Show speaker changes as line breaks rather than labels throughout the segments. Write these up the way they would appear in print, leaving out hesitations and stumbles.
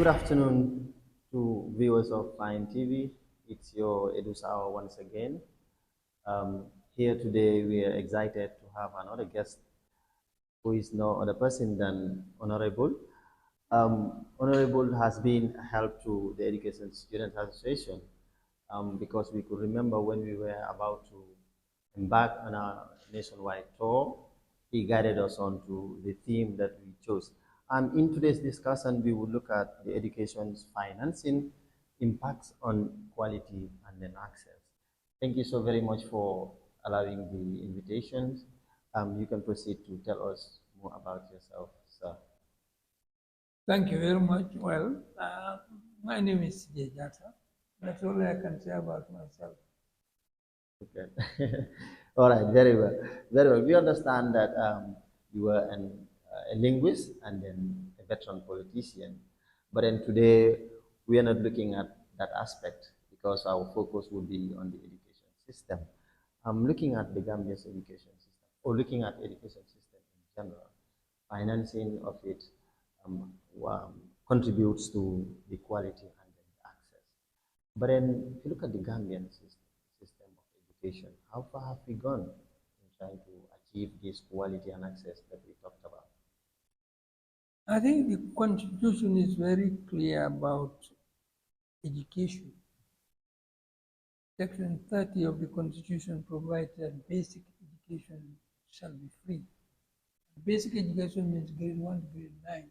Good afternoon to viewers of Fine TV. It's your EDUSA Hour once again. Here today, we are excited to have another guest who is no other person than Honorable. Honorable has been a help to the Education Students Association because we could remember when we were about to embark on our nationwide tour, he guided us on to the theme that we chose. In today's discussion, we will look at the education's financing, impacts on quality, and then access. Thank you so very much for allowing the invitations. You can proceed to tell us more about yourself, sir.
Thank you very much. Well, my name is Seedia Jatta. That's all I can say about myself.
Okay. All right. Very well. Very well. We understand that you were a linguist and then a veteran politician. But then today, we are not looking at that aspect because our focus would be on the education system. I'm looking at the Gambia's education system, or looking at education system in general. Financing of it um, contributes to the quality and the access. But then, if you look at the Gambian system of education, how far have we gone in trying to achieve this quality and access that we talked about?
I think the Constitution is very clear about education. Section 30 of the Constitution provides that basic education shall be free. Basic education means grade 1 to grade 9. It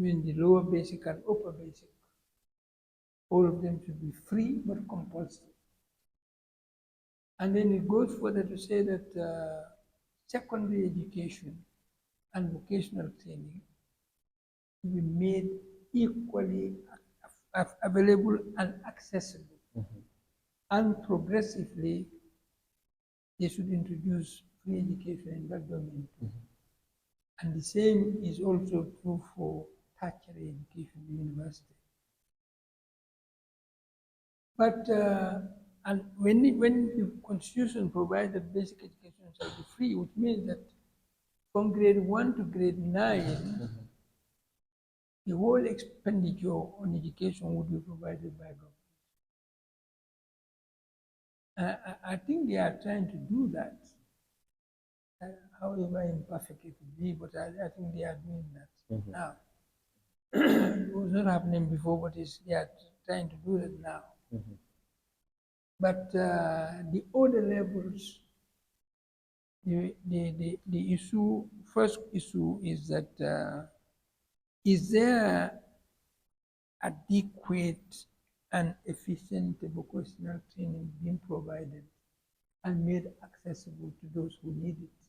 means the lower basic and upper basic. All of them should be free but compulsory. And then it goes further to say that secondary education and vocational training to be made equally available and accessible. And progressively, they should introduce free education in that domain. And the same is also true for tertiary education in university. But and when the Constitution provides that basic education shall be free, which means that from grade 1 to grade 9, the whole expenditure on education would be provided by government. I think they are trying to do that, however imperfect it could be, but I think they are doing that now. It was not happening before, but they are trying to do that now. But the other levels, the first issue is that is there adequate and efficient vocational training being provided and made accessible to those who need it?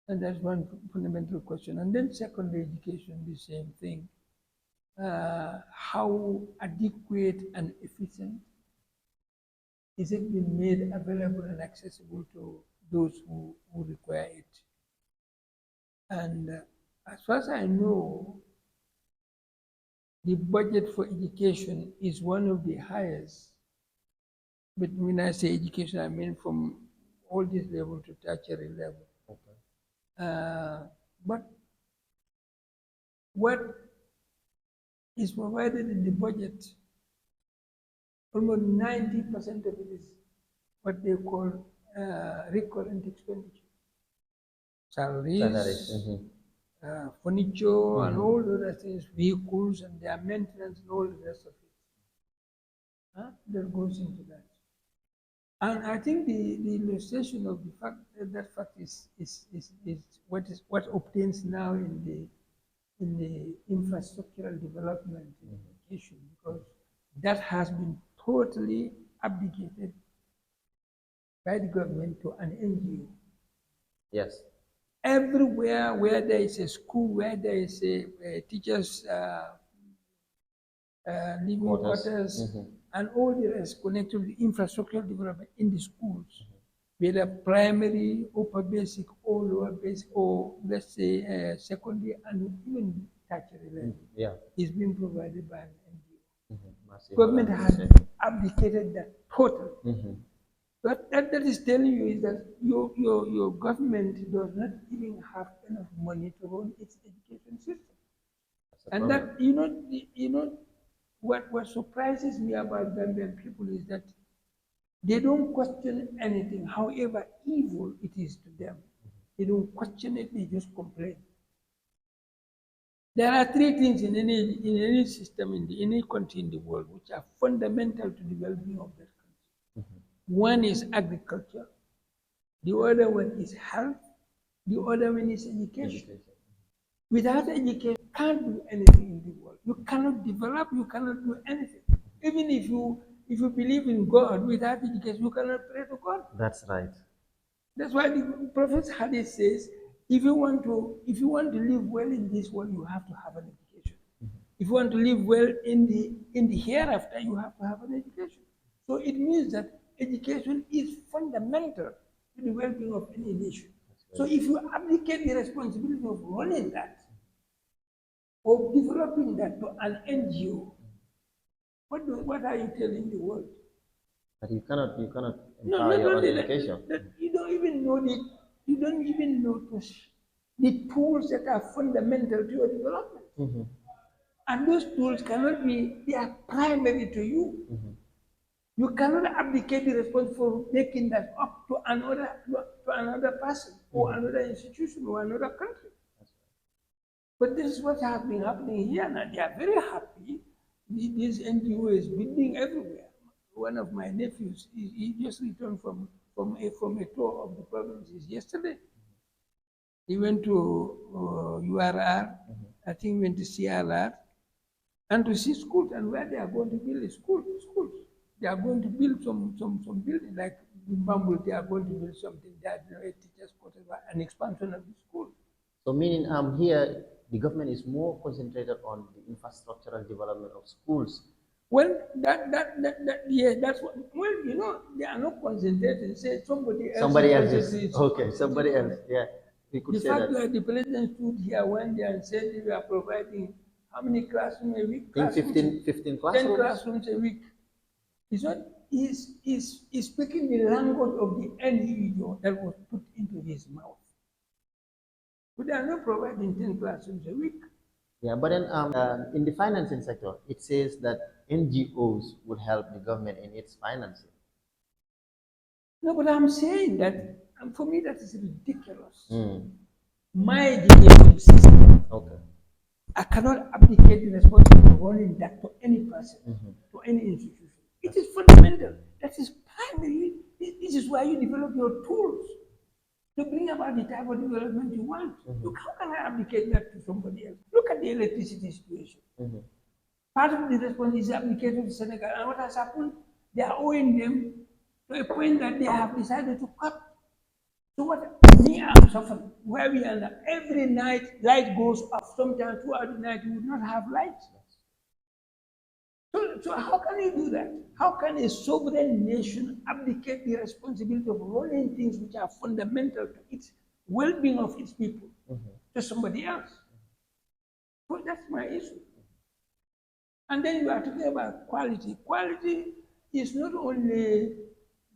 And that's one fundamental question. And then secondary education, the same thing. How adequate and efficient is it being made available and accessible to those who require it? And as far as I know, the budget for education is one of the highest. But when I say education, I mean from all this level to tertiary level. Okay. But what is provided in the budget, almost 90% of it is what they call recurrent expenditure. Salaries, furniture, and all the other things, vehicles, and their maintenance, and all the rest of it. That goes into that. And I think the illustration of the fact that fact is what obtains now in the infrastructural development in education, because that has been totally abdicated by the government to an NGO.
Yes.
Everywhere where there is a school, where there is a teachers' living quarters, and all the rest connected with infrastructural development in the schools, whether primary, upper basic, or lower basic, or let's say secondary and even tertiary level, is being provided by an NGO. Government has abdicated that totally. But that is telling you is that your government does not even have enough money to run its education system. And that, what surprises me about Gambian people is that they don't question anything, however evil it is to them. They don't question it, they just complain. There are three things in any system, in any country in the world, which are fundamental to the well-being of that country. One is agriculture, the other one is health, the other one is education. Without education, you can't do anything in the world. You cannot develop, you cannot do anything. Even if you believe in God, without education, you cannot pray to God.
That's right.
That's why the Prophet Hadith says, if you want to live well in this world, you have to have an education. If you want to live well in the hereafter, you have to have an education. So it means that education is fundamental to the well-being of any nation. So if you abdicate the responsibility of running that, of developing that to an NGO, what are you telling the world?
But you cannot empower your own education.
That you don't even know the tools that are fundamental to your development. And those tools cannot be, they are primary to you. You cannot abdicate the responsibility for making that up to another person or another institution or another country. But this is what has been happening here now. They are very happy. This NGO is building everywhere. One of my nephews, he just returned from a tour of the provinces yesterday. He went to URR, I think he went to CRR, and to see schools, and where they are going to build schools. They are going to build some building, like in Bamboo, they are going to build something that teachers quarters, an expansion of the school.
So meaning here the government is more concentrated on the infrastructural development of schools.
Well, that's what. Well, they are not concentrated. Say somebody else
is okay. Somebody else, yeah. We could
the
say
fact
that.
The president stood here one day and said we are providing how many classrooms a week?
I think 15 classrooms.
10 classrooms a week. It's not. He's speaking the language of the NGO that was put into his mouth. But they are not providing 10 classrooms a week.
Yeah, but then in the financing sector, it says that NGOs would help the government in its financing.
No, but I'm saying that, and for me, that is ridiculous. My education system,
okay,
I cannot abdicate the responsibility of running that to any person, to any institution. It is fundamental. That is primary. This is why you develop your tools to bring about the type of development you want. Look, how can I abdicate that to somebody else? Look at the electricity situation. Part of the response is abdicated to Senegal, and what has happened? They are owing them to a point that they have decided to cut. So what me I'm suffering, where we are now, every night light goes off, sometimes throughout the night you would not have light. So how can you do that? How can a sovereign nation abdicate the responsibility of running things which are fundamental to its well-being of its people to somebody else? So that's my issue. And then you are talking about quality. Quality is not only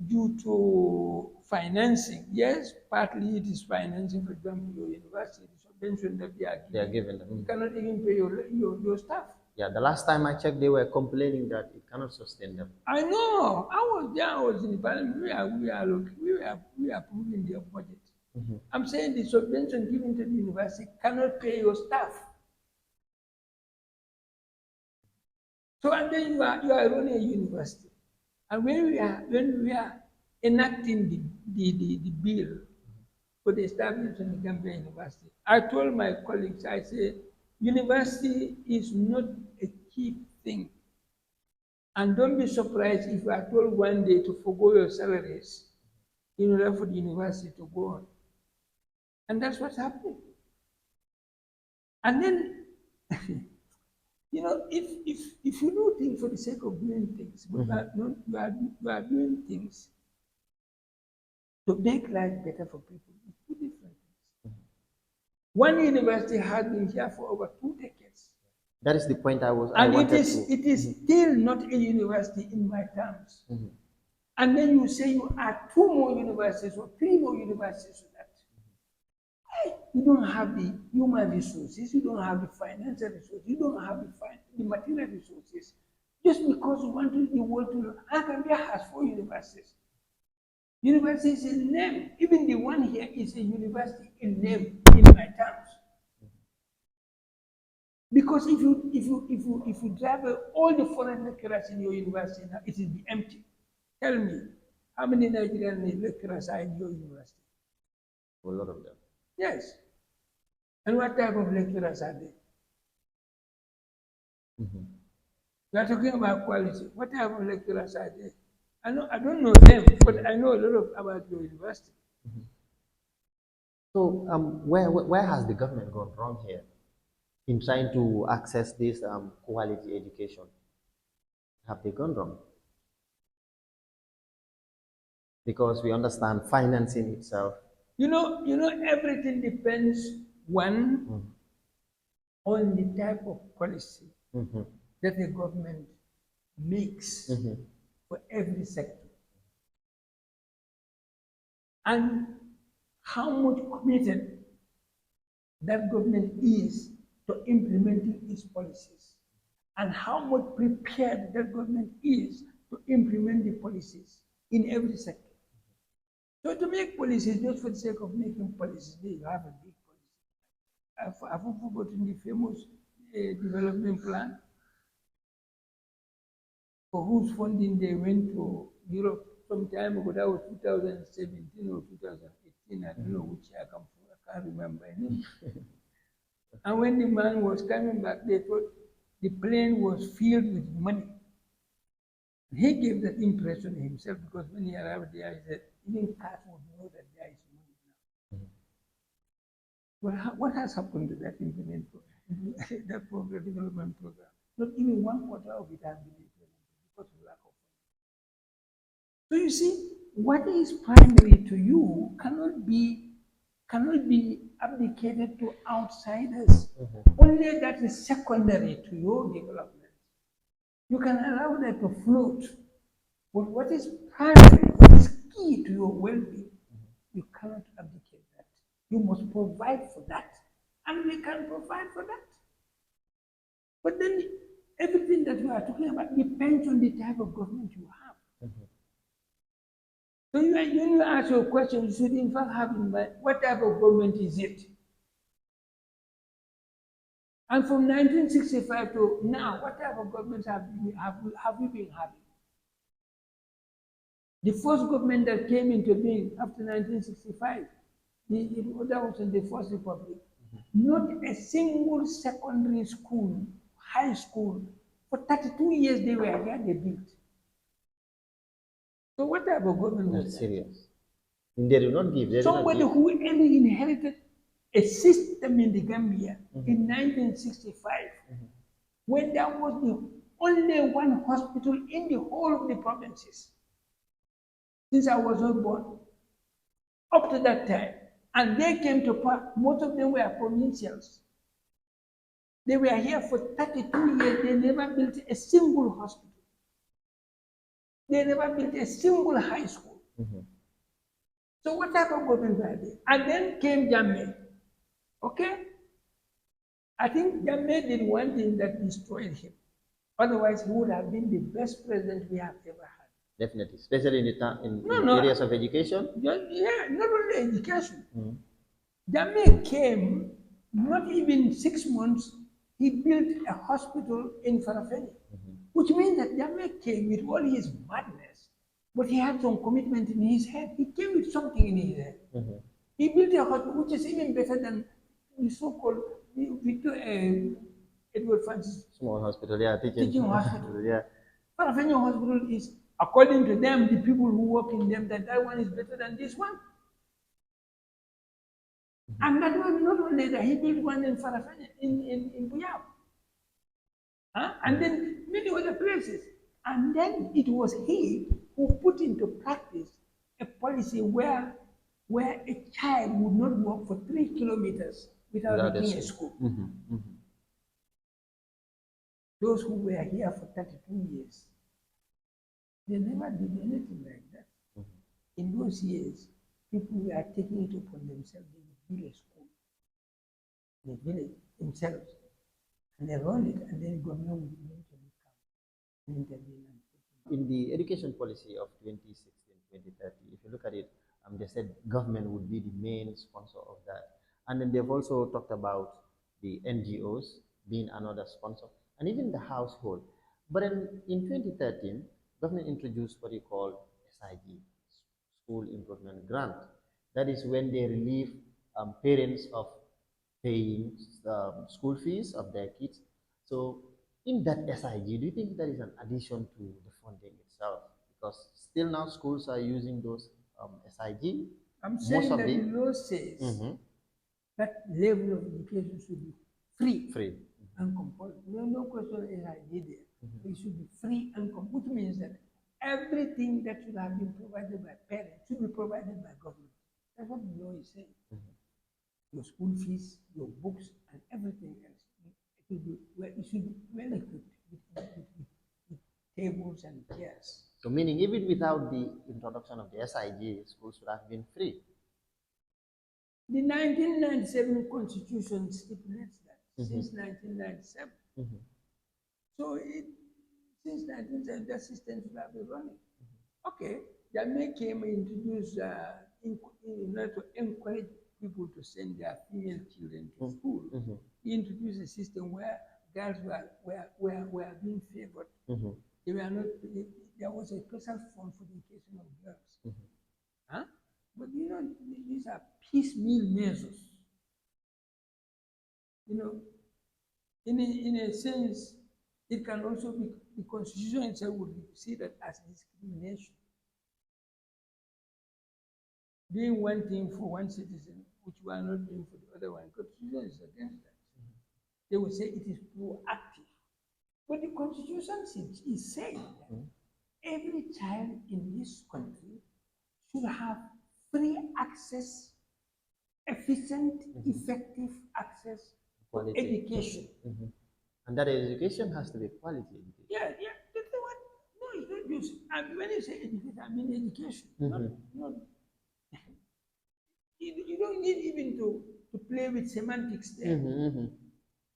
due to financing. Yes, partly it is financing. For example, your university, the subvention that they are giving. You cannot even pay your staff.
Yeah, the last time I checked, they were complaining that it cannot sustain them.
I know. I was there. I was in the parliament. We are approving their budget. I'm saying the subvention given to the university cannot pay your staff. So and then you are running a university, and when we are enacting the bill for the establishment of the Gambia University, I told my colleagues, I said, university is not a cheap thing. And don't be surprised if you are told one day to forgo your salaries in order for the university to go on. And that's what's happening. And then, if you do things for the sake of doing things, but you are doing things to make life better for people, it's two different things. One university has been here for over 2 decades.
That is the point I
wanted to. It is still not a university in my terms. And then you say you add 2 more universities or 3 more universities to that. You don't have the human resources, you don't have the financial resources, you don't have the material resources. Just because you want the world to know, Gambia has 4 universities. University is a name. Even the one here is a university in name in my terms. Because if you drive all the foreign lecturers in your university now, it will be empty. Tell me, how many Nigerian lecturers are in your university?
A lot of them.
Yes. And what type of lecturers are they? We are talking about quality. What type of lecturers are they? I don't know them, but I know a lot about your university.
So, where has the government gone wrong here in trying to access this quality education? Have they gone wrong? Because we understand financing itself.
Everything depends on the type of policy that the government makes for every sector, and how much committed that government is to implementing its policies, and how much prepared that government is to implement the policies in every sector. So to make policies just for the sake of making policies, they have a big policy. Have you forgotten the famous development plan for whose funding they went to Europe some time ago? That was 2017 or 2018. I don't know which year I can't remember anymore. And when the man was coming back, they thought the plane was filled with money. He gave that impression himself because when he arrived there, he said, even cats would know that there is money now. Well, what has happened to that that program, development program? Not even 1/4 of it has been implemented because of lack of money. So you see, what is primary to you cannot be abdicated to outsiders. Only that is secondary to your development. You can allow that to float. But what is primary, what is key to your well-being, you cannot abdicate that. You must provide for that. And we can provide for that. But then everything that we are talking about depends on the type of government you have. So when you ask your question, you should in fact have in mind what type of government is it? And from 1965 to now, what type of government have we been having? The first government that came into being after 1965, that was in the First Republic. Not a single secondary school, high school, for 32 years they were here, they built. So what type of government was
That's
that?
serious. They do not give.
Somebody who only inherited a system in the Gambia in 1965, when there was the only one hospital in the whole of the provinces, since I was not born, up to that time. And they came to power, most of them were provincials. They were here for 32 years, they never built a single hospital. They never built a single high school. So what type of government were they? And then came Jammeh. Okay? I think Jammeh did one thing that destroyed him. Otherwise, he would have been the best president we have ever had.
Definitely, especially in
No,
areas of education.
yeah, not only education. Jammeh came, not even 6 months, he built a hospital in Farafeni, which means that Jammeh came with all his madness, but he had some commitment in his head. He came with something in his head. He built a hospital which is even better than the so-called Victor Edward Francis
Small hospital, yeah,
teaching hospital.
yeah.
Farafeni hospital is, according to them, the people who work in them, that one is better than this one. And that was not only that, he built one in Farafeni, in Buyao. And then many other places. And then it was he who put into practice a policy where a child would not walk for 3 kilometers without reaching a school. Those who were here for 32 years, they never did anything like that. In those years, people were taking it upon themselves, they would build a school. the village themselves, and they run it, and then government will eventually come and intervene and take it.
In the education policy of 2016-2030, if you look at it, they said government would be the main sponsor of that. And then they've also talked about the NGOs being another sponsor, and even the household. But then in 2013, government introduced what you call SIG, School Improvement Grant. That is when they relieve parents of paying school fees of their kids. So in that SIG, do you think that is an addition to the funding itself? Because still now schools are using those SIG.
I'm saying that the law says that level of education should be free.
Free.
And compulsory. No question SIG there. It should be free and compulsory, which means that everything that should have been provided by parents should be provided by government. That's what the law is saying. Your school fees, your books, and everything else. It should be well equipped with tables and chairs.
So meaning even without the introduction of the SIG, schools should have been free.
The 1997 Constitution stipulates that since 1997. So since 1997, that system should have been running. Okay, Jamaica came and introduced in order to encourage people to send their female children to school. He introduced a system where girls were being favored. They were not. There was a special fund for the education of girls. Huh? But you know, these are piecemeal measures. You know, in a sense, it can also be, the Constitution itself would see that as discrimination. Doing one thing for one citizen, which we are not doing for the other one, Constitution is against that. They will say it is proactive. But the Constitution is saying that every child in this country should have free access, efficient, effective access to education.
And that education has to be quality education.
Yeah. That's the one. No, it's not just. When you say education, I mean education. Not, you don't need even to play with semantics there.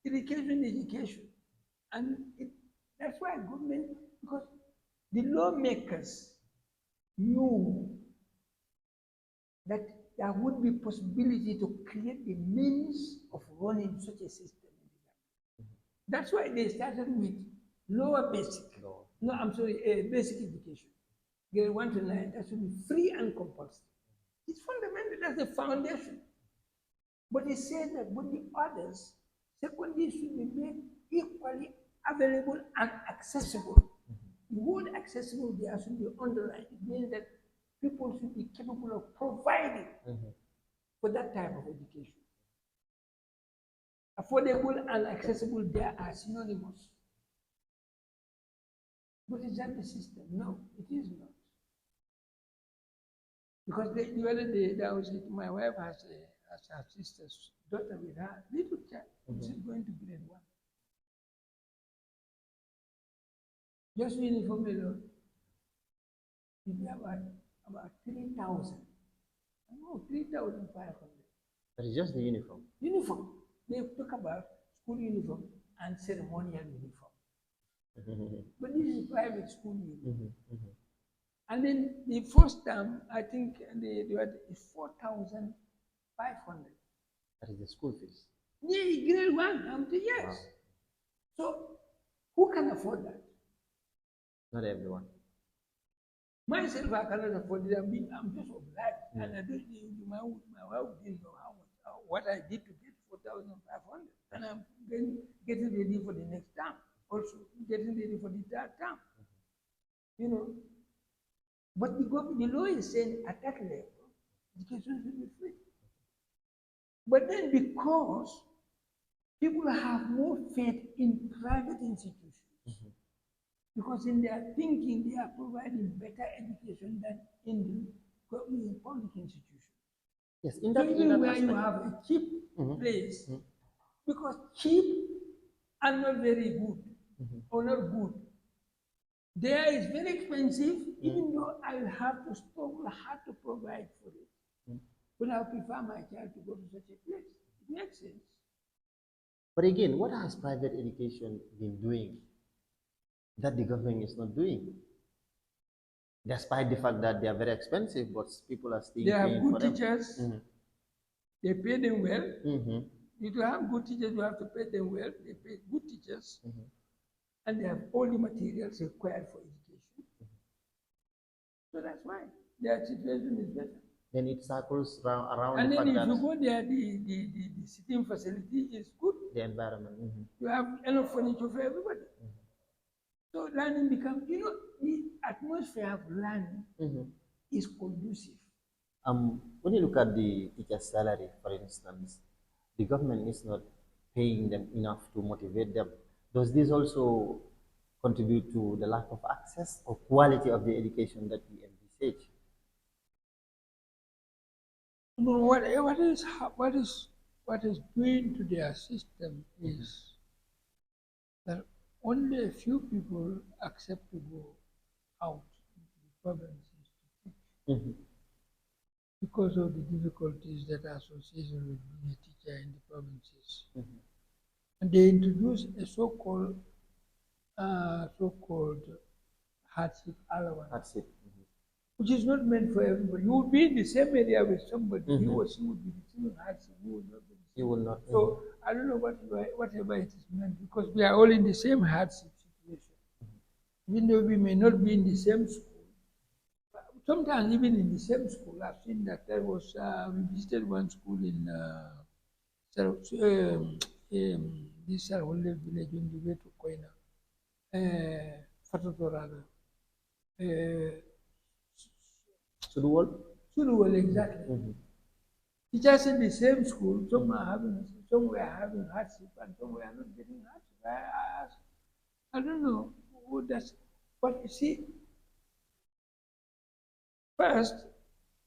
Education. And that's why government, because the lawmakers knew that there would be possibility to create the means of running such a system. That's why they started with lower basic. Basic education. Grade 1 to 9, that should be free and compulsory. It's fundamental, that's the foundation. But it says that with the others, secondary should be made equally available and accessible. The word accessible there should be underlined. It means that people should be capable of providing for that type of education. Affordable and accessible there are synonymous. But is that the system? No, it is not. Because the other day, my wife has her sister's daughter with her, little child. She's going to grade 1. Just uniform alone, it be about 3,000. No, 3,500.
That is just the uniform.
Uniform. They talk about school uniform and ceremonial uniform. But this is private school uniform. And then the first term, I think the is 4,500.
That is the school fees.
Yeah, grade 1, yes. Wow. So who can afford that?
Not everyone.
Myself, I cannot afford it. I'm just obliged. And I don't, my wife didn't know what I did to get 4,500. And I'm getting ready for the next term. Also getting ready for the third term. You know. But the law is saying at that level, education should be free. But then because people have more faith in private institutions, because in their thinking they are providing better education than in the public institutions.
Yes,
in that where you have a cheap place, because cheap are not very good or not good. There is very expensive, even though I have to struggle hard to provide for it. But I prefer my child to go to such a place. It makes sense.
But again, what has private education been doing that the government is not doing? Despite the fact that they are very expensive, but people are
They
still
have
paying
good
for them.
teachers.
Mhm.
They pay them well.
Mhm.
If you have good teachers, you have to pay them well. They pay good teachers,
Mhm.
and they have all the materials required for education. So that's why their situation is better.
Then it circles around
And
the
then
fact
if
that
you go there, the sitting facility is good.
the environment. Mhm.
You have enough furniture for everybody. So learning becomes, the atmosphere of learning
Mhm.
is conducive.
When you look at the teacher's salary, for instance, the government is not paying them enough to motivate them. Does this also contribute to the lack of access or quality of the education that we envisage?
No, what is doing to their system is that only a few people accept to go out into the provinces to teach
Mhm.
because of the difficulties that are associated with being a teacher in the provinces.
Mhm.
And they introduce a so-called hardship allowance,
That's it. Mhm.
which is not meant for everybody. You will be in the same area with somebody, he
Mhm.
or she will be receiving hardship, you will not be
You
receiving.
will not. Mhm.
So I don't know whatever it is meant, because we are all in the same hardship situation. Even though we may not be in the same school, sometimes even in the same school, I've seen that we visited one school in this Sarwale village on the way to Koina, Fatoto rather. Uh,
To the world?
Suluwal, exactly.
Mhm.
Teachers in the same school, some were having hardship and some were not getting hardship. I don't know who does, but you see, first,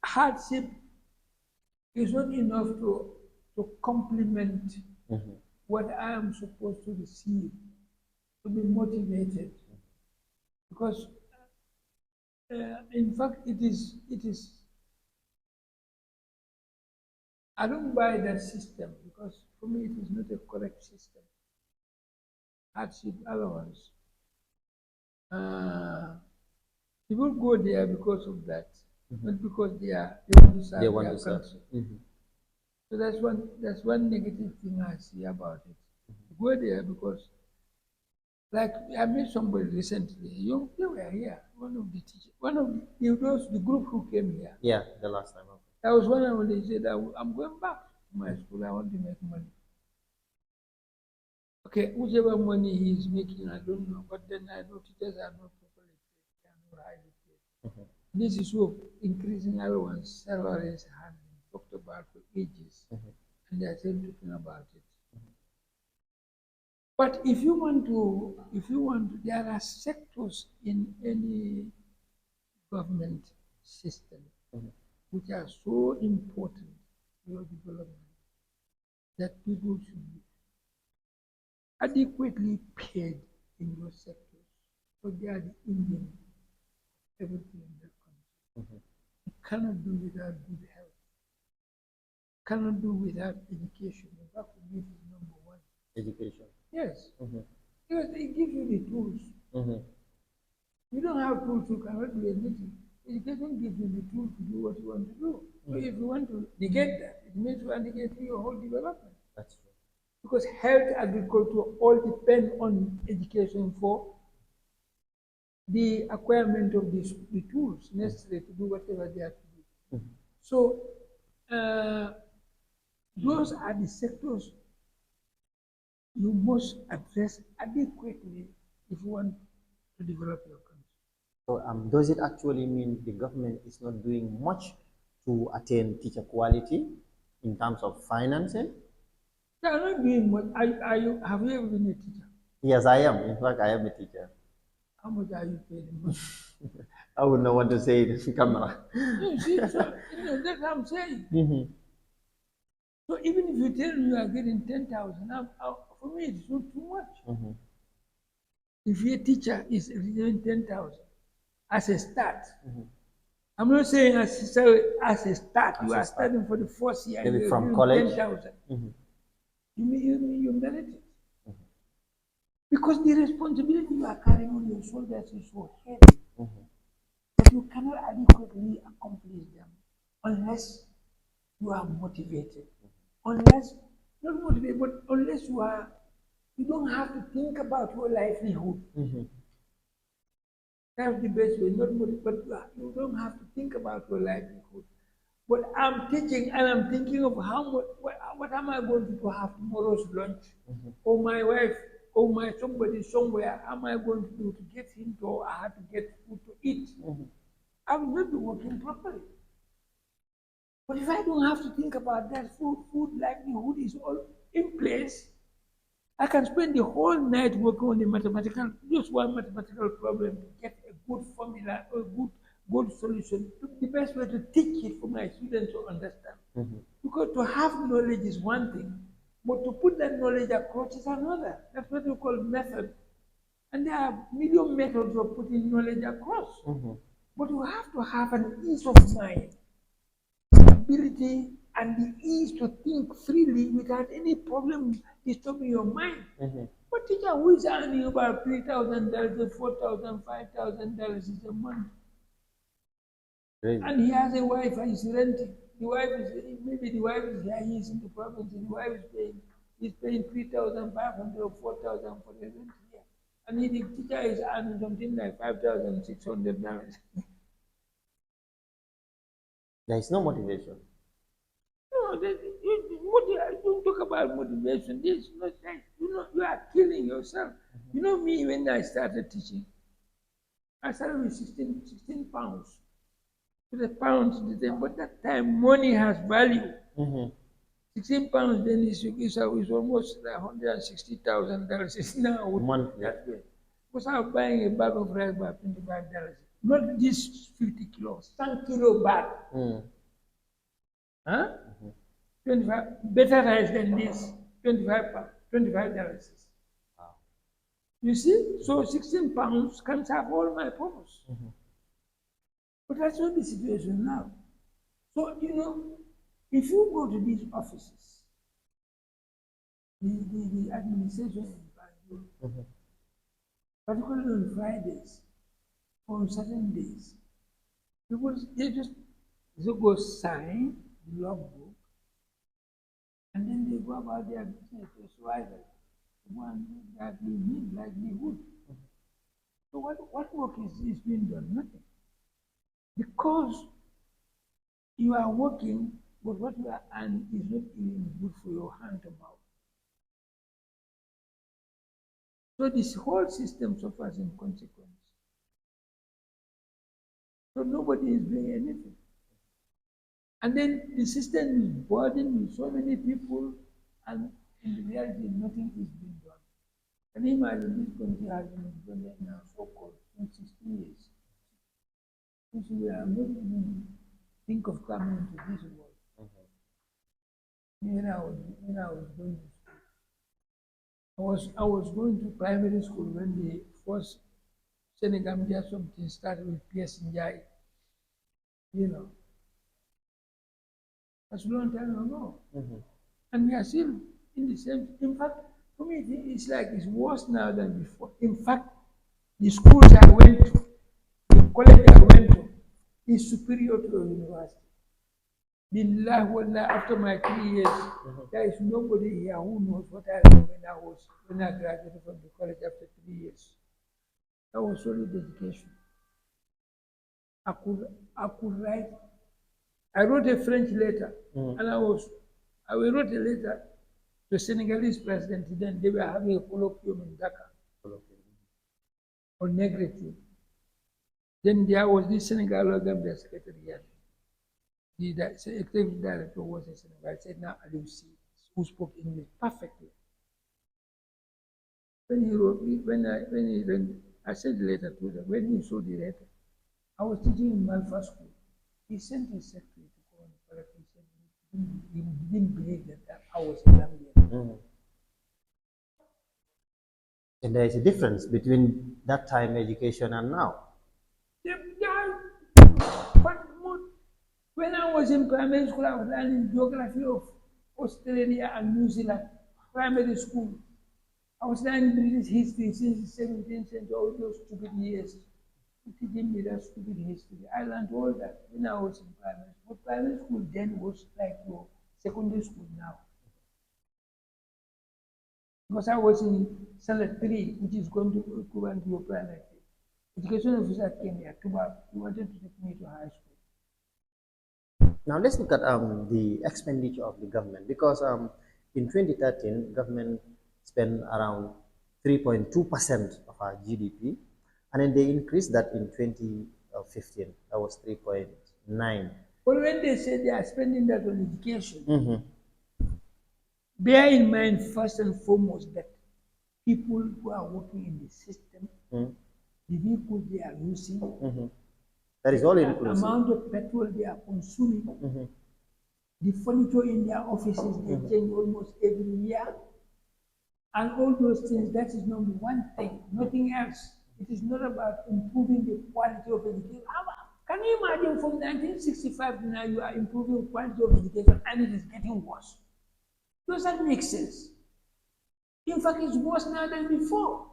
hardship is not enough to complement
Mhm.
what I am supposed to receive, to be motivated. Because, in fact, I don't buy that system because for me it is not a correct system. Hardship allowance. Uh, People go there because of that, not because they want to
They
serve
want
their
to serve.
country.
Mhm.
So that's one negative thing I see about it. You go there because, like, I met somebody recently. They were here. One of the teachers, the group who came here.
Yeah, the last time.
That was one of they said, I'm going back to my school. I want to make money. Okay, whichever money he is making, I don't know. But then I know teachers are not properly paid. They are not highly paid.
Mhm.
This is of increasing allowance, salaries have been talked about for ages,
Mhm.
and they are still talking about it. But if you want to, there are sectors in any government system
Mhm.
which are so important to your development that people should be adequately paid in those sectors. So they are the engine of everything in that country.
Mhm.
You cannot do without good health. Cannot do without education. In fact, for me, it is number one.
Education.
Yes,
Mhm.
because it gives you the tools.
Mhm.
You don't have tools, you cannot do anything. Education gives you the tools to do what you want to do. So if you want to negate that, it means you are negating your whole development.
That's true.
Because health, agriculture all depend on education for the acquirement of the tools necessary to do whatever they have to do.
Mhm.
So those are the sectors you must address adequately if you want to develop your country.
So, does it actually mean the government is not doing much to attain teacher quality in terms of financing?
They are not doing much. Have you ever been a teacher?
Yes, I am. In fact, I am a teacher.
How much are you paid a month?
I would not want to say it in camera.
You see, so that's what I'm saying.
Mhm.
So even if you tell me you are getting 10,000, for me it's not too much.
Mhm.
If your teacher is receiving 10,000 as a start,
Mhm.
I'm not saying as a start. You
As a
are
start.
starting for the first year and
Maybe
you're
from
giving
college.
10,000.
Mhm.
you merit it. Because the responsibility you are carrying on your shoulders is so heavy that you cannot adequately accomplish them unless you are motivated. Unless, not motivated, but unless you don't have to think about your livelihood. That's the best way, not motivated, but you don't have to think about your livelihood. But I'm teaching and I'm thinking of what am I going to do to have tomorrow's lunch? Or my wife, or my somebody somewhere, am I going to do to get him to, I have to get food to eat? I will not be working properly. But if I don't have to think about that, food livelihood is all in place. I can spend the whole night working on just one mathematical problem to get a good formula or a good solution. The best way to teach it for my students to understand. Because to have knowledge is one thing, but to put that knowledge across is another. That's what we call method. And there are million methods of putting knowledge across. But you have to have an ease of mind, ability, and the ease to think freely without any problem disturbing your mind. But teacher who is earning about $3,000, $4,000, $5,000 a month, and he has a wife and he's renting. The wife is maybe the wife is here, he's in the province, and the wife is paying 3,500 or 4,000 for the rent here. And the teacher is earning something like $5,600.
There is no motivation.
No, don't talk about motivation. This is not that. You are killing yourself. You know me, when I started teaching, I started with 16 pounds. To the pounds, but that time money has value. 16 pounds then is almost like $160,000. It's now
Monthly.
that way. Because I was buying a bag of rice by $25. Not this 50 kilos, 10 kilo bag. Huh? 25 better rice than this. $25.
Wow.
You see? So 16 pounds can serve all my purpose. But that's not the situation now. So, if you go to these offices, the administration in Banjul, particularly on Fridays, or on certain days, people, they just go sign the logbook, and then they go about their business to survival. One that we need livelihood. So what work is being done? Nothing. Because you are working, but what you are earning is not even good for your hand to mouth. So this whole system suffers in consequence. So nobody is doing anything. And then the system is burdened with so many people, and in reality, nothing is being done. Can you imagine this country has been independent now so-called in 60 years? Since we are not even think of coming into this world. When I was going to school, I was going to primary school when the first Senegambia something started with P.S. Njai. That's a long time ago. And we are still in the same. In fact, for me, it's like it's worse now than before. In fact, the schools I went to, the college I went to, is superior to the university. After my 3 years, there is nobody here who knows what I learned when I graduated from the college after 3 years. That was solid education. I could write. I wrote a French letter, and I wrote a letter to the Senegalese president. Then they were having a colloquium in Dakar on negritude. Then there was this Senegal Gambia secretariat. The executive director was a Senegal. I said, now Aliusi, who spoke English perfectly. When he wrote me, I sent the letter to them. When he saw the letter, I was teaching in Malfa school. He sent his secretary to go and correct. He said he didn't believe that I was a Gambian.
And there is a difference between that time education and now.
But when I was in primary school, I was learning geography of Australia and New Zealand. primary school. I was learning British history since the 17th century, all those stupid years. Teaching me that stupid history. I learned all that when I was in primary school. Primary school then was like your secondary school now. Because I was in standard 3, which is going to equivalent to your primary 3. Education officer came here to he wanted to take me to high school.
Now let's look at the expenditure of the government, because in 2013, government spent around 3.2% of our GDP, and then they increased that in 2015. That was 3.9.
But when they say they are spending that on education, bear in mind first and foremost that people who are working in the system, the vehicles they are using,
that is all
the
inclusive.
amount of petrol they are consuming, the furniture in their offices they change almost every year, and all those things. That is number one thing, nothing else. It is not about improving the quality of education. Can you imagine from 1965 to now you are improving quality of education and it is getting worse? Does that make sense? In fact, it's worse now than before.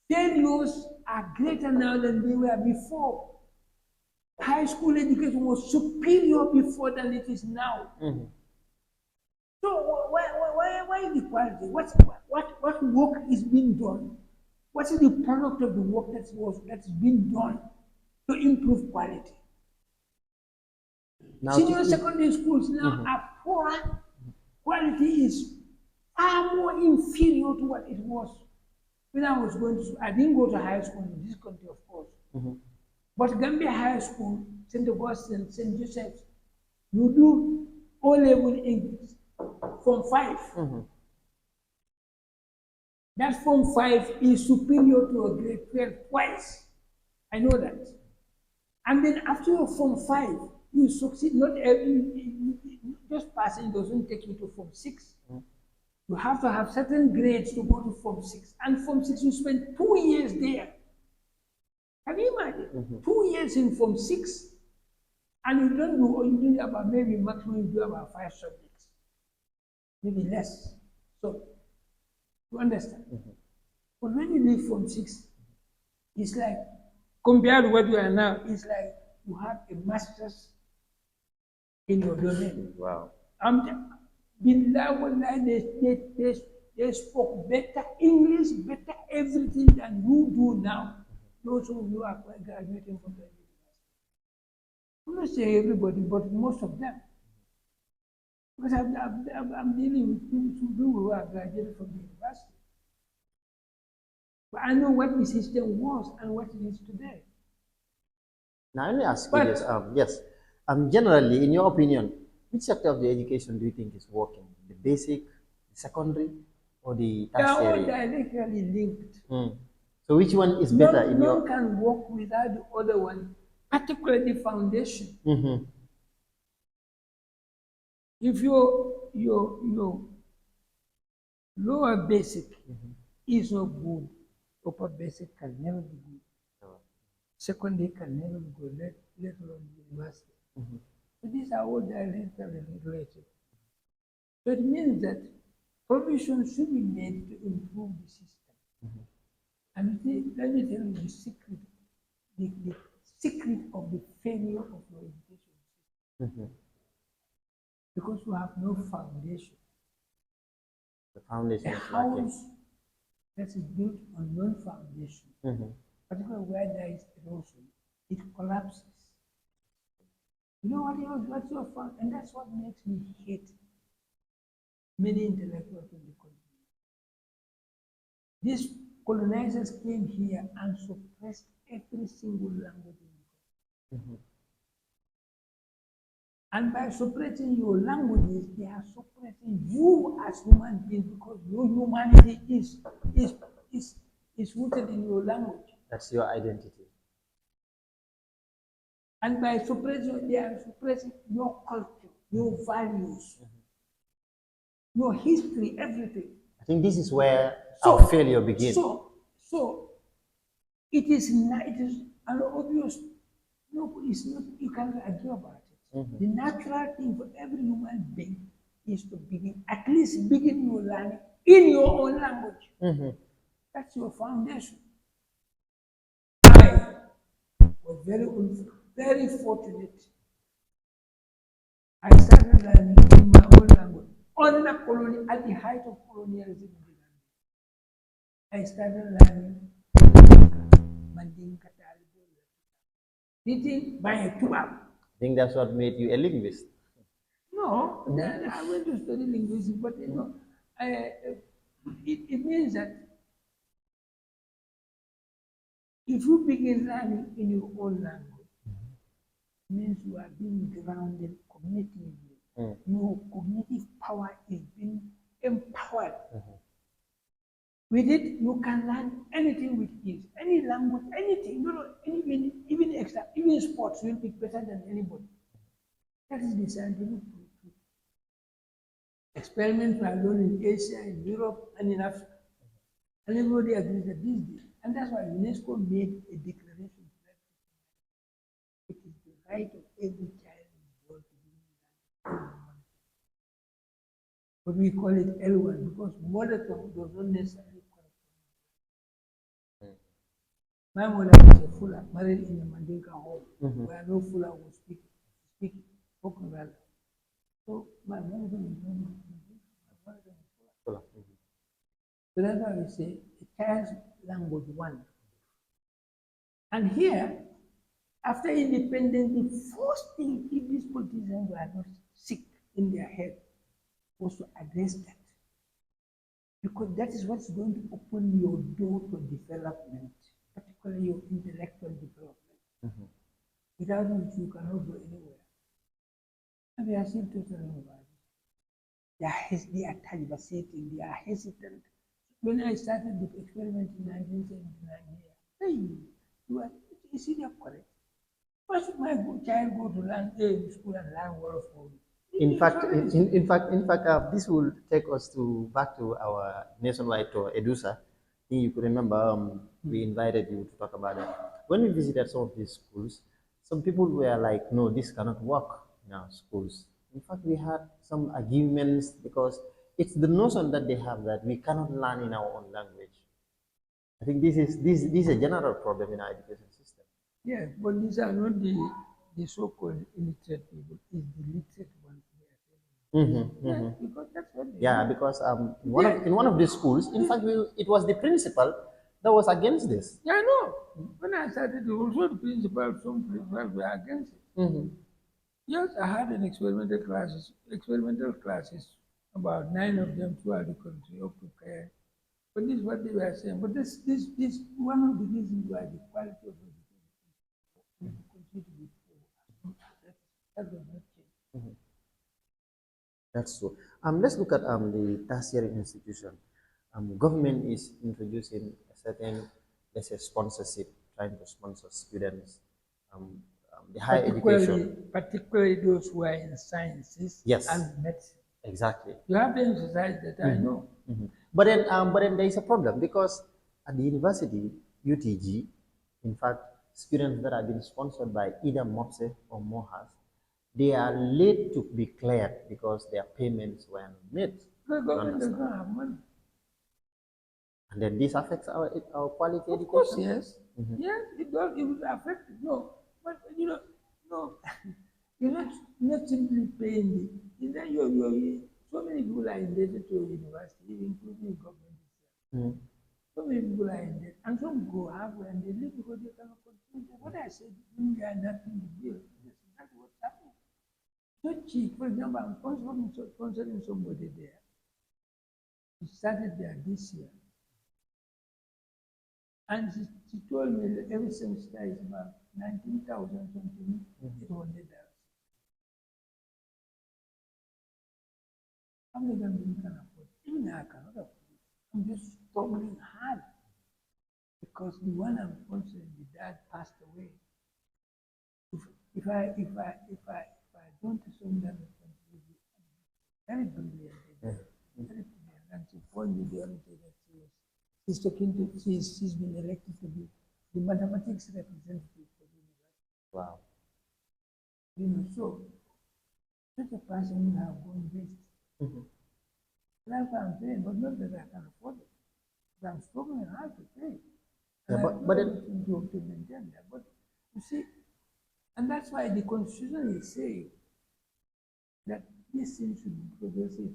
Failures are greater now than they were before. High school education was superior before than it is now. So why the quality? What work is being done? What is the product of the work that's been done to improve quality?
Now,
senior secondary schools now are poorer. Quality is far more inferior to what it was when I was going to school. I didn't go to high school in this country, of course. But Gambia High School, St. Augustine, St. Joseph's, you do O-level English, Form 5. That Form 5 is superior to a grade 12 twice. I know that. And then after your Form 5, you succeed. Not just passing doesn't take you to Form 6. You have to have certain grades to go to Form 6. And Form 6, you spend 2 years there. Can you imagine? 2 years in Form 6, and you don't do, or you do about maybe maximum you do about 5 subjects, maybe less. So, you understand? But when you leave Form 6, it's like, compared to what you are now, it's like you have a master's in your domain.
wow.
They spoke better English, better everything than you do now. Those of you are graduating from the university. I'm not saying everybody, but most of them. Because I'm dealing with people who are graduated from the university. But I know what the system was and what it is today.
Now, let me ask you this. Yes. Generally, in your opinion, which sector of the education do you think is working? The basic, the secondary, or the
They are all
tertiary?
directly linked.
So, which one is better in your?
None can work without the other one, particularly the foundation. If your lower basic is not good, upper basic can never be good. Secondary can never be good, let alone university. So these are all directly related. So it means that provision should be made to improve the system. And let me tell you the secret of the failure of your education system. Because you have no foundation.
The foundation
A
is lacking.
house that is built on non-foundation, particularly where there is erosion, it collapses. You know what's your foundation? And that's what makes me hate many intellectuals in the country. These colonizers came here and suppressed every single language in the country. And by suppressing your languages, they are suppressing you as human beings, because your humanity is rooted in your language.
That's your identity.
And by suppressing, they are suppressing your culture, your values, your history, everything.
I think this is where our failure begins.
So it is an obvious. No, it's not. You can't argue about it. The natural thing for every human being is to begin, at least least begin your learning in your own language. That's your foundation. I was very fortunate. I started learning in my own language at the height of colonialism in the land. I started learning Mandinka written by a Tubab.
I think that's what made you a linguist.
No, then I went to study linguistics, but it means that if you begin learning in your own language, it means you are being grounded cognitively. Your cognitive power is being empowered. With it, you can learn anything with ease, any language, anything. Even sports will be better than anybody. That is the scientific proof. Experiments were done in Asia, in Europe, and in Africa. And everybody agrees that this is, and that's why UNESCO made a declaration that it is the right of every child in the world to be learning. But we call it L1 because mother tongue does not necessarily correspond. My mother was a Fula, married in a Mandinka home, where no Fula was speaking spoken well. So my mother tongue is not Mandinka, my mother tongue is Fula. So that's why we say a child's language one. And here, after independence, the first thing if these politicians were not sick in their head was to address that. Because that is what's going to open your door to development, particularly your intellectual development. Without which you cannot go anywhere. And we are still totally about it. They are tergiversating, they are hesitant. When I started the experiment in 1979 here, hey, is it correct? Why should my child go to learn school and learn word for me?
This will take us back to our nationwide tour, EDUSA. I think you could remember we invited you to talk about that. When we visited some of these schools, some people were like, "No, this cannot work in our schools." In fact, we had some arguments because it's the notion that they have that we cannot learn in our own language. I think this is a general problem in our education system.
Yes, but these are not the so-called illiterate people, it's the literate ones. Because that's what they
Yeah,
do.
because in one of these schools, in fact, it was the principal that was against this.
Yeah, I know. When I started, also the principal, some principals were against it. Yes, I had an experimental classes, about 9 of them throughout the country, up to care. But this is what they were saying. But this one of the reasons why the quality of education will continue to be poor. That does not change.
That's true. Let's look at the tertiary institution. Government is introducing a certain, let's say, sponsorship, trying to sponsor students. The higher education.
Particularly those who are in sciences
Yes.
and medicine.
Exactly.
You have to emphasize that, I know.
But then there is a problem because at the university, UTG, in fact, students that have been sponsored by either MOPSE or MOHAS, they are late to be cleared because their payments were not made.
The government does not have money.
And then this affects our quality
Of
education.
course, yes. Yes, it does. It will affect it. No, but no, you're not simply paying it. Then so many people are indebted to a university, including government itself. So many people are in debt, and some go halfway and they leave because they cannot continue. What I said, when they are not in the bill, that's what's happening. So cheap. For example, I'm sponsoring somebody there. He started there this year. And she told me that every semester is about 19,000 something, $800. How many of them can afford it? Even I cannot afford it. I'm just struggling hard because the one I'm sponsoring, the dad passed away. If I don't assume that responsibility, very brilliant, very brilliant, and she told me the other day that she's been elected to be the mathematics representative for the university.
Wow.
So such a person will have gone best. That's what I'm saying, but not that I can afford it. But I'm struggling hard to pay.
Yeah,
And I do
but then,
everything to maintain that. But you see, and that's why the constitution is saying that this thing should be progressive.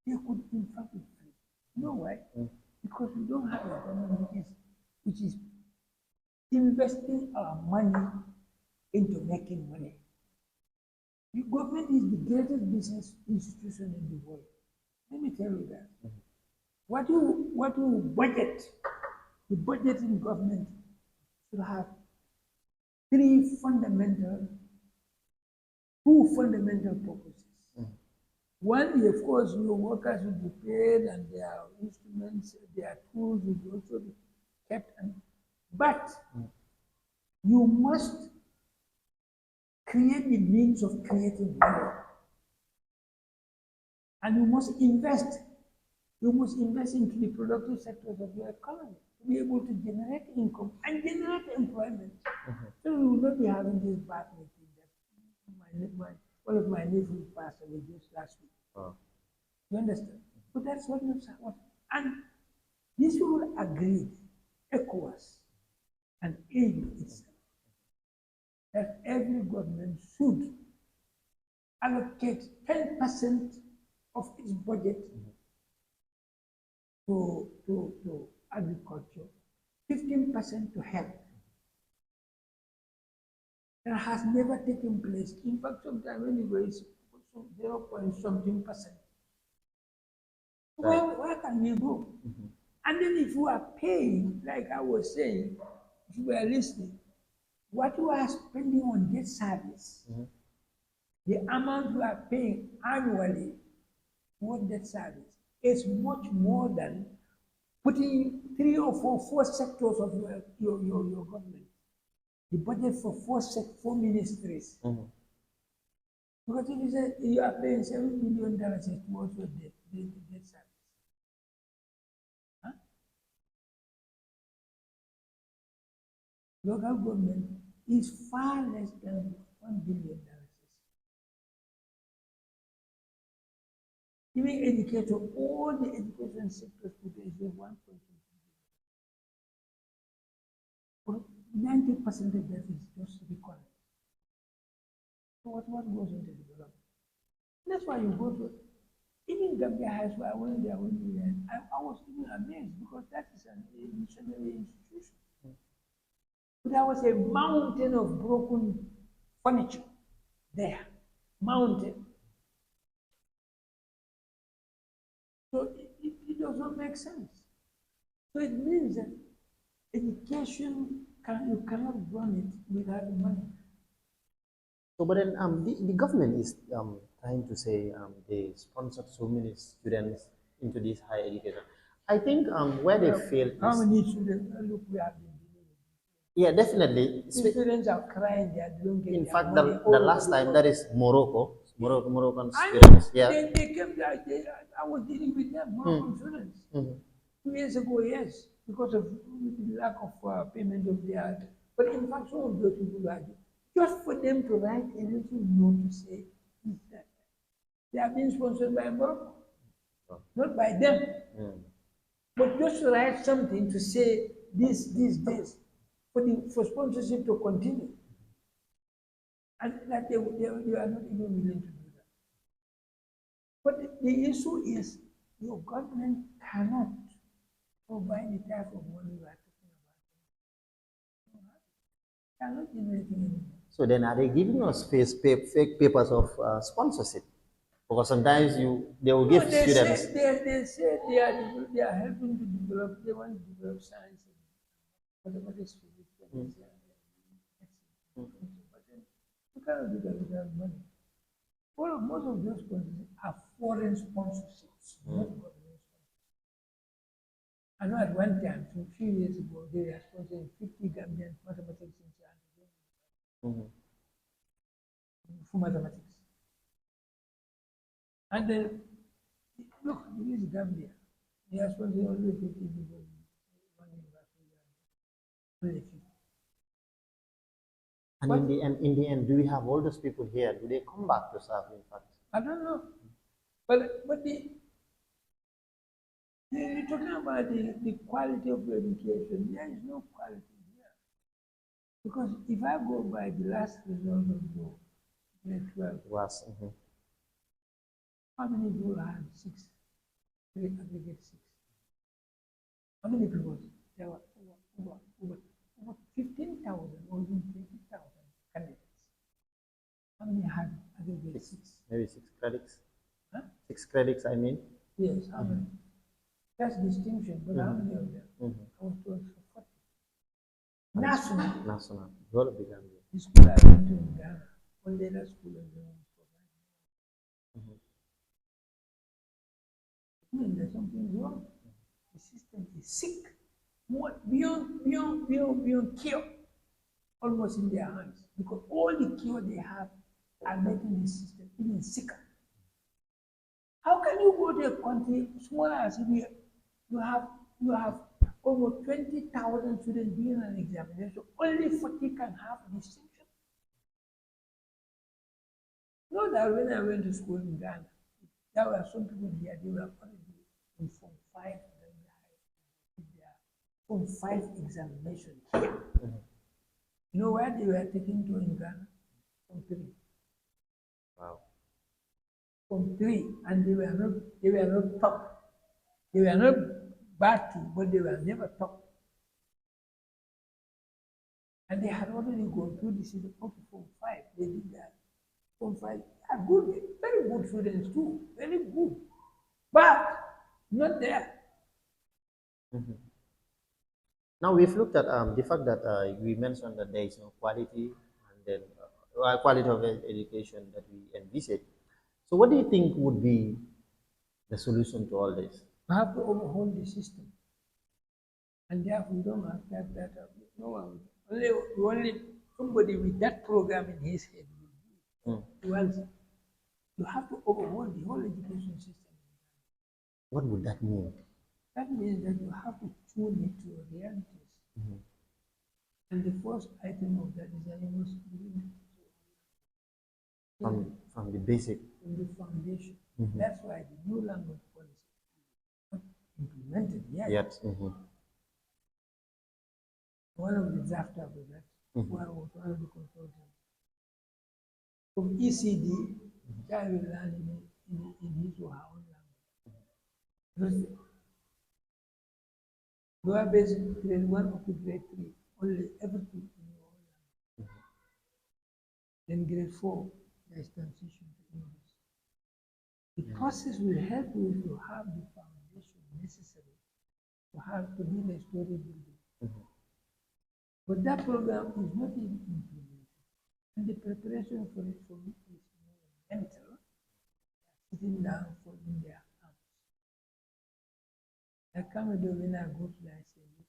They could in fact be free. You know why? Because we don't have a government which is investing our money into making money. The government is the greatest business institution in the world. Let me tell you that. What you budget, the budget in government should have three fundamental, two fundamental purposes. One is, of course, your workers will be paid and their instruments, their tools will also be kept. But you must create the means of creating money. And you must invest. You must invest into the productive sectors of your economy to be able to generate income and generate employment. So we will not be having this bad meeting that one of my nephews passed away just last week.
oh,
You understand? But that's what you want. And these people agreed, ECOWAS and AU itself, that every government should allocate 10% of its budget to agriculture, 15% to health. That has never taken place. In fact, sometimes anyway, it's 0 point something percent.
right.
Where can we go? And then if you are paying, like I was saying, if you are listening, what you are spending on debt service, the amount you are paying annually for debt service is much more than putting three or four sectors of your government. The budget for four ministries. Because if you say you are paying $7 billion towards your debt service, huh? Local government is far less than $1 billion. Even educator, all the education sectors today is 1.2 billion. 90% of that is just recurrent. So what goes into development? That's why you go to even Gambia High School. I went there one year. I was even amazed because that is a missionary institution. But there was a mountain of broken furniture there. Mountain. So it does not make sense. So it means that education, you cannot run it without money.
So, but then the government is trying to say they sponsored so many students into this higher education. I think where they fail
How
is,
many students? Look, we have been dealing with.
yeah, definitely.
The students are crying, they don't get
In
their
fact,
money
the
all over
last
the
time
world.
that is Moroccan
I
students.
know.
Yeah.
They came there. I was dealing with them, Moroccan students. 2 years ago, yes, because of the lack of payment of their. But in fact, some of those people are just for them to write a little note to say that they are being sponsored by Morocco, not by them, but just to write something to say this, for sponsorship to continue, and that they are not even willing to do that. But the issue is your government cannot provide the type of money we are talking about. Cannot generate anything.
So then, are they giving us fake papers of sponsorship? Because sometimes they will
No,
give students.
they say they are helping to develop. They want to develop science and mathematics, physics, chemistry, but then you cannot do that without money. Most of those countries are foreign sponsorships, not government sponsorships. I know at one time, a few years ago, they were sponsoring 50 Gambian mathematicians for mathematics. And then, look, this is Gambia. They are sponsoring only 50 people. One university, only 50.
And
But
in the end, do we have all those people here? Do they come back to serve? In fact,
I don't know. But You're talking about the quality of education. There is no quality here. Because if I go by the last result of the grade 12,
Was.
how many people had six? Three aggregate six. How many people? There were over 15,000 or even 20,000 candidates. How many had aggregate six?
Maybe 6 credits.
Huh?
6 credits, I mean.
Yes, how many? That's distinction, but how many of them? I was told for 40. National.
National. Whole of the Gambia.
The school I went to in Ghana, only that school is the one providing. I mean, there's something wrong. The system is sick. More beyond cure, almost in their hands. Because all the cure they have are making the system even sicker. How can you go to a country smaller as India? You have almost 20,000 students doing an examination. Only 40 can have distinction. You know that when I went to school in Ghana, there were some people here, they were already in Form 5, Form 5 examination here. You know where they were taken to in Ghana? Form 3.
Wow.
Form 3, and they were not top. They were not bad too, but they were never top. And they had already gone through the system up to Form 5. They did that. Form 5 are good, very good students too, very good. But not there.
Now we've looked at the fact that we mentioned that there is no quality and then quality of education that we envisage. So what do you think would be the solution to all this?
We have to overhaul the system. And therefore, we don't have that. No one, only somebody with that program in his head will do it. You have to overhaul the whole education system.
What would that mean?
That means that you have to tune it to realities. And the first item of that is that you must begin
from the basic.
From the foundation. That's why the new language policy is not implemented yet. One of the draft of that, one of the consultants from ECD, guy will learn in his or her own language. You are basic grade 1 up to grade 3, only everything in your own language. Then grade 4, there is transition to English. The process will help you if you have the foundation necessary to build a story building. But that program is not even implemented. And the preparation for it for me is more mental, sitting down, folding their arms. I come with when I go to that, I say, look,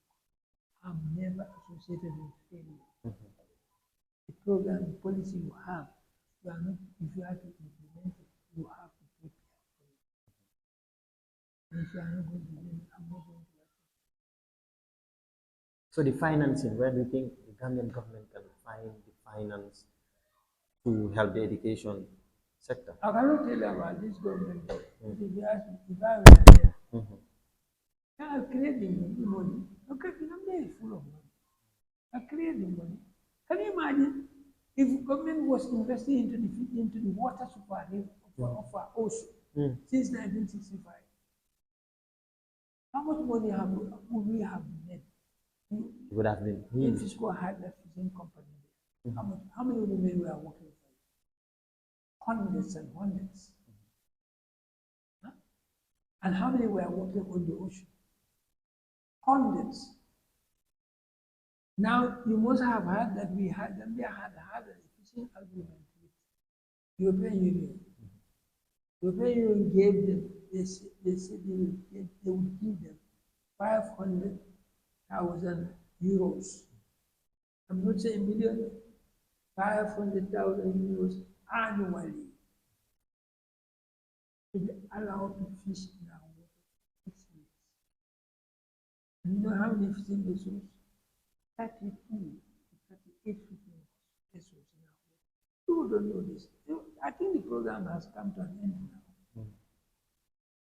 I'm never associated with failure. The program, the policy you have, you are not, if you have to implement it, you have to prepare for it. And if you are not going to do it, I'm not going to.
So the financing, where do you think the Gambian government can find the finance to help the education sector?
I cannot tell you about this government. If you ask me, if I were there, I create the money. Okay, Gambia is full of money. I create the money. Can you imagine if government was investing into the water supply of our ocean since 1965? How much money would we have made?
It would have been
huge. If Fisco had that fishing company there, how many women were working for it? Hundreds and hundreds. And how many were working on the ocean? Hundreds. Now you must have heard that Gambia had a fishing agreement with European Union. European Union gave them, they said they would give them 500,000 euros. I'm not saying million, 500,000 euros annually to be allowed to fish in our water 6 weeks. And you know how many fishing vessels? 32 to 38 fishing vessels in our water. People don't know this. I think the program has come to an end now.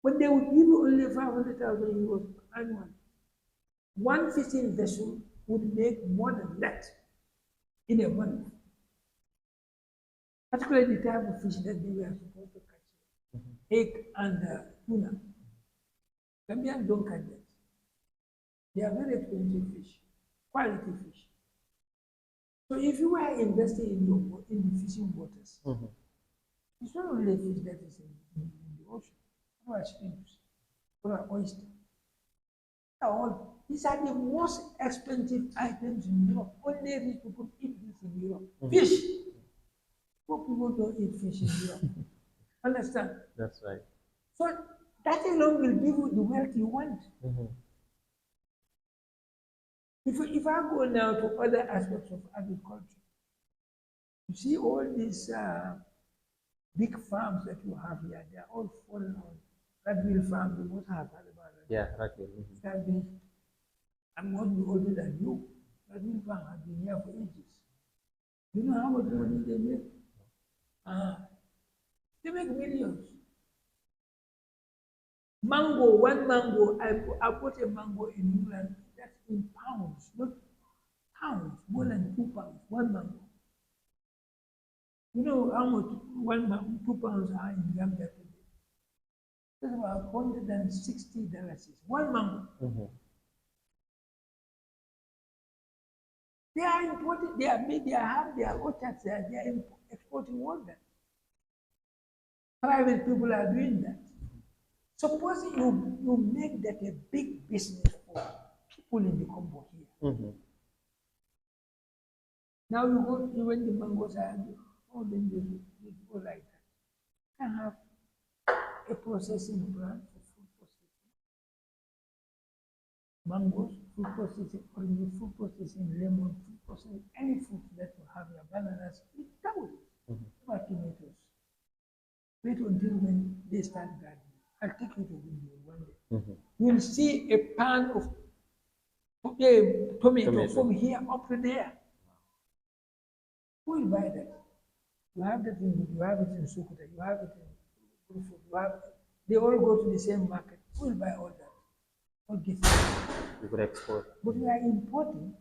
But they would give you only 500,000 euros annually. One fishing vessel would make more than that in a month. Particularly the type of fish that they were supposed to catch. Egg and tuna. Gambians don't catch that. They are very expensive fish, quality fish. So if you are investing in the fishing waters, it's not only fish that is in the ocean. What are shrimps? What are oysters? These are the most expensive items in Europe. Only rich people eat this in Europe. Fish. Poor people don't eat fish in Europe. Understand?
That's right.
So that alone will give you the wealth you want. If I go now to other aspects of agriculture, you see all these big farms that you have here, they are all fallen on. Radville farm, you must have heard about it.
Yeah, Radville.
I'm not older than you. Radville farm has been here for ages. You know how much money they make? They make millions. Mango, one mango, I bought a mango in England, that's in pounds, not pounds, more than 2 pounds, one mango. You know how much 2 pounds are in Gambia today? That's about $160. One mango. They are importing, they have their orchards there, they are exporting water. Private people are doing that. Suppose you make that a big business for people in the Congo here. Now when the mangoes are all then they go like that. You can have a processing plant for food processing. Mangoes, food processing, orange, food processing, lemon, food processing, any fruit that you have, your bananas, it double. About tomatoes. Wait until when they start gardening. I'll take you to India one day. You will see a pan of tomato from here up to there. Who will buy that? You have that you have it in Sukuta, you have it in Brufut, they all go to the same market. Who will buy all that? All different.
You could export.
But we are importing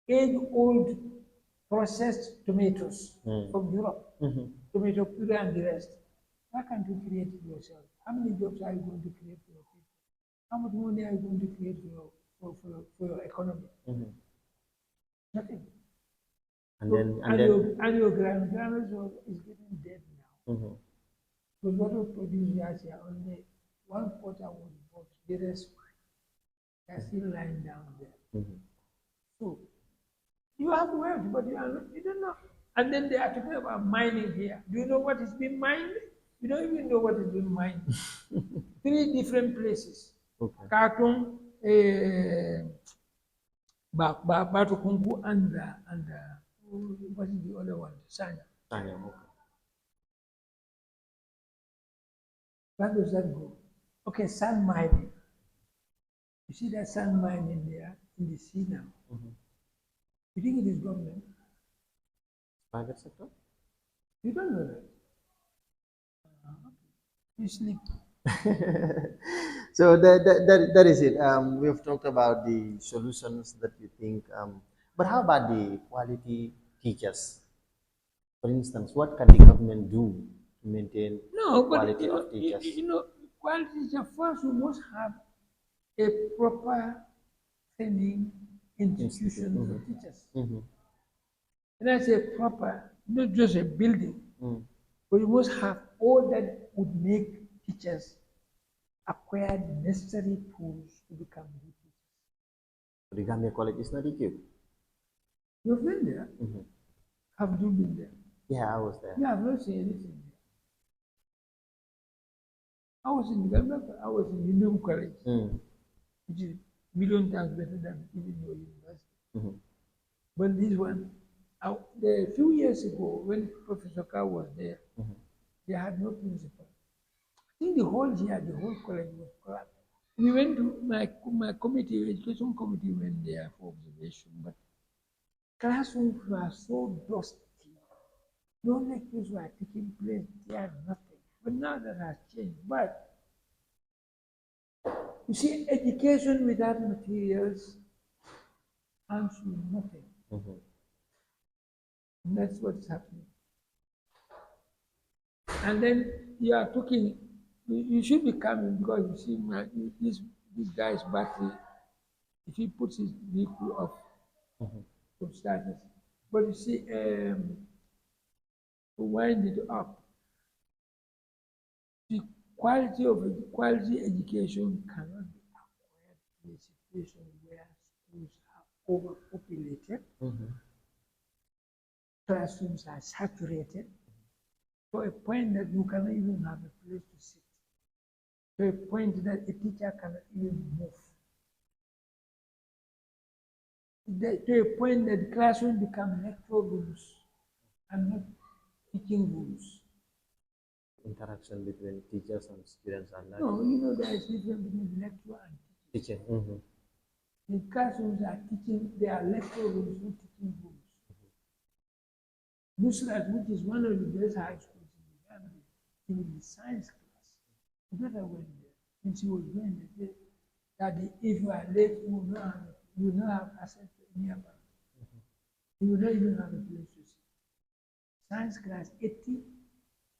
age-old processed tomatoes from Europe, tomato puree and the rest. Why can't you create it yourself? How many jobs are you going to create for your people? How much money are you going to create for your economy? Nothing.
And
So,
then
your granules is getting dead now. Because what we produce here, only 1/4 was bought. The rest are still lying down there. So you have wealth, but you don't know. And then they are talking about mining here. Do you know what is being mined? You don't even know what is being mined. 3 different places. Khartoum, Batukungu, and what is the other one? Sanya. Where does that go? Okay, sand mining. You see that sand mining there in the sea now? You think it is government?
Private sector?
You don't know that. You sleep.
So that is it. We've talked about the solutions that we think, but how about the quality teachers? For instance, what can the government do to maintain quality of teachers?
Quality teacher first we must have a proper training institution for teachers. And I say proper, not just a building, but you must have all that would make teachers acquire the necessary tools to become good teachers.
The Gambia College is not equipped.
You've been there? Have you been there?
Yeah, I was there.
Yeah, I've not seen anything there. I was in Gambia, I was in Union College, which is million times better than even your university. But this one, a few years ago, when Professor Carr was there, they had no principal. I think the whole college was collapsed. We went to my committee, education committee went there for observation, but classrooms were so dusty. No lectures were taking place there, nothing. But now now that has changed. But you see, education without materials comes with nothing. And that's what's happening. And then you are talking, you should be coming because you see, this guy's battery, if he puts his vehicle off, to start it. But you see, to wind it up, the quality education cannot be acquired in a situation where schools are overpopulated, classrooms are saturated, to a point that you cannot even have a place to sit, to a point that a teacher cannot even move, to a point that classrooms become lecture rooms and not teaching rooms.
Interaction between teachers and students and that.
No, you know there is difference between lecture and teaching. The classrooms are teaching, they are lecture rooms, not teaching rooms. Nusrat, which is one of the best high schools in the Gambia, in the science class, my daughter went there, and she was going there, that if you are late, you will not have access to any apartment. You will not even have a place to sit. Science class 80,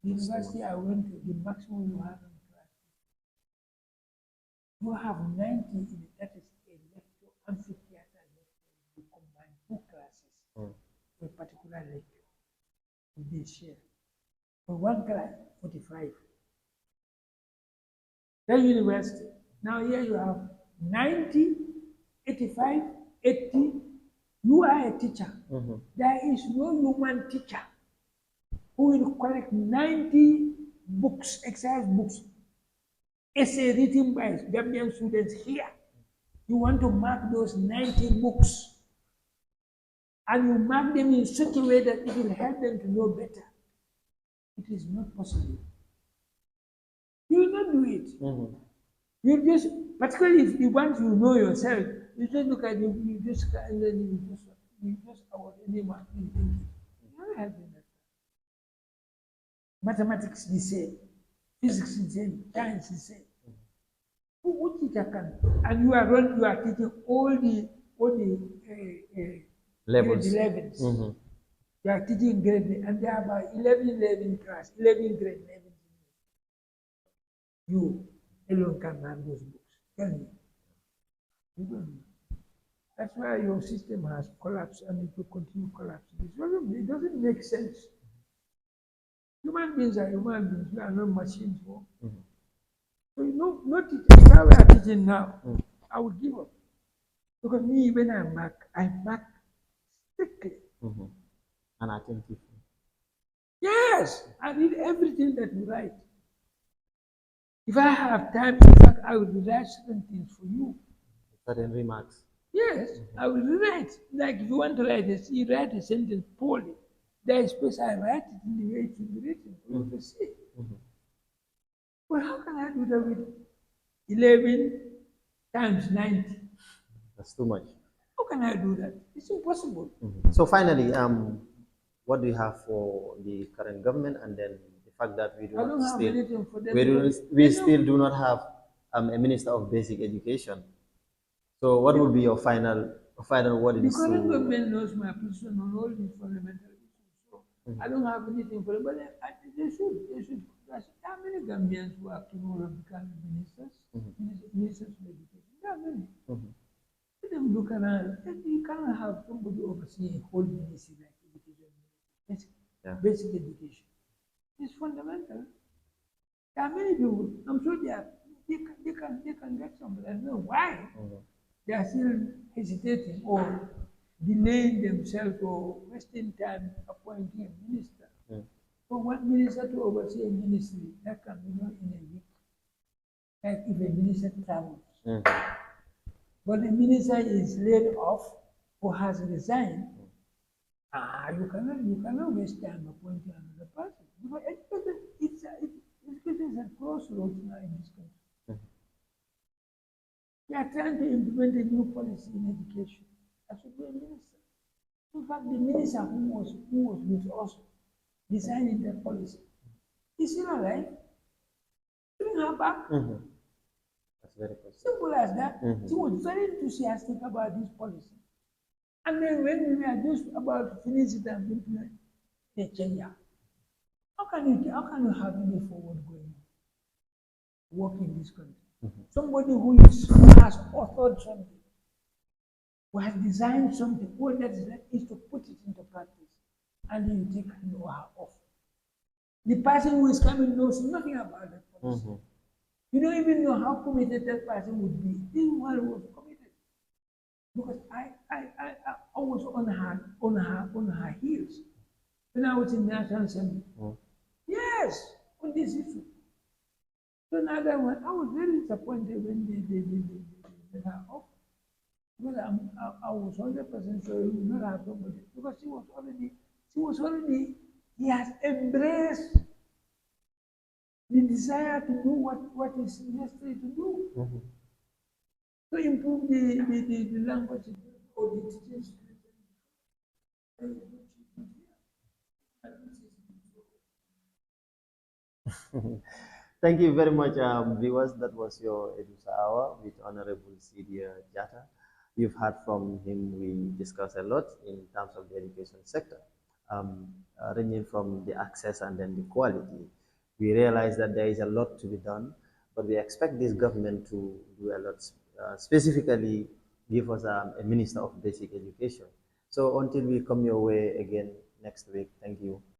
the university I went to, the maximum you have in class. You have 90 in it, that is a lecture, amphitheater lecture. You combine two classes for a particular lecture. They share. For one class, 45. Then university. Now here you have 90, 85, 80. You are a teacher. There is no human teacher who will collect 90 books, exercise books, essay written by Gambian students here. You want to mark those 90 books, and you mark them in such a way that it will help them to know better. It is not possible. You will not do it. You just, particularly if you want to know yourself, you just look at you just and then you just avoid any mark in thinking. You never have been that. Mathematics the same, physics the same, science the same. Who teacher can? And you are teaching all the
Levels.
grade 11s. You are teaching grade, and there are about 11 class, 11 grade 11. You alone can run those books. Tell me. You don't know. That's why your system has collapsed and it will continue collapsing. It doesn't make sense. Human beings are human beings. We are not machines. So not teaching. How we are teaching now, I will give up. Because me, when I mark strictly.
And attentive.
Yes, I read everything that you write. If I have time, in fact, I will write certain things for you.
Certain remarks.
Yes, I will rewrite. Like if you want to write you write a sentence poorly. There is space, I write it in the way it should be written for you to see. Well, how can I do that with 11 times 90?
That's too much.
How can I do that? It's impossible.
So finally, what do you have for the current government, and then the fact that we do
I don't
not
have
still
anything for them.
we still do not have a minister of basic education. So what would be your final word?
The current government knows my position on all these fundamental issues. So I don't have anything for them, but they should. There are many Gambians who are capable of becoming ministers, ministers of education. There are many. Let them look around. You cannot have somebody overseeing a whole ministry like education. Basic education. It's fundamental. There are many people. I'm sure they can get somebody. I don't know why. They are still hesitating or delaying themselves or wasting time appointing a minister. For one minister to oversee a ministry, that can be done in a week. Like if a minister travels. But the minister is laid off or has resigned, you cannot waste time appointing another person. Because education is a crossroads now in this country. We are trying to implement a new policy in education. I should be a minister. In fact, the minister who was with us designing that policy is still alive. bring her back.
That's very positive.
Simple as that. She was very enthusiastic about this policy. And then when we were just about to finish it and implement, they change her. How can you have any forward going work in this country? Somebody who has authored something, who has designed something, all that is to put it into practice. And then you take him or her off. The person who is coming knows nothing about that policy. You don't even know how committed that person would be. This one was committed. Because I was on her heels when I was in the National Assembly. Yes, on this issue. So now that one, I was very disappointed when they got off. Because I was 100% sure he would not have somebody. Because he has embraced the desire to do what is necessary to do to improve the language or the teaching skills.
Thank you very much, viewers. That was your EDUSA Hour with Honourable Seedia Jatta. You've heard from him. We discussed a lot in terms of the education sector, ranging from the access and then the quality. We realize that there is a lot to be done, but we expect this government to do a lot, specifically give us a Minister of Basic Education. So until we come your way again next week, thank you.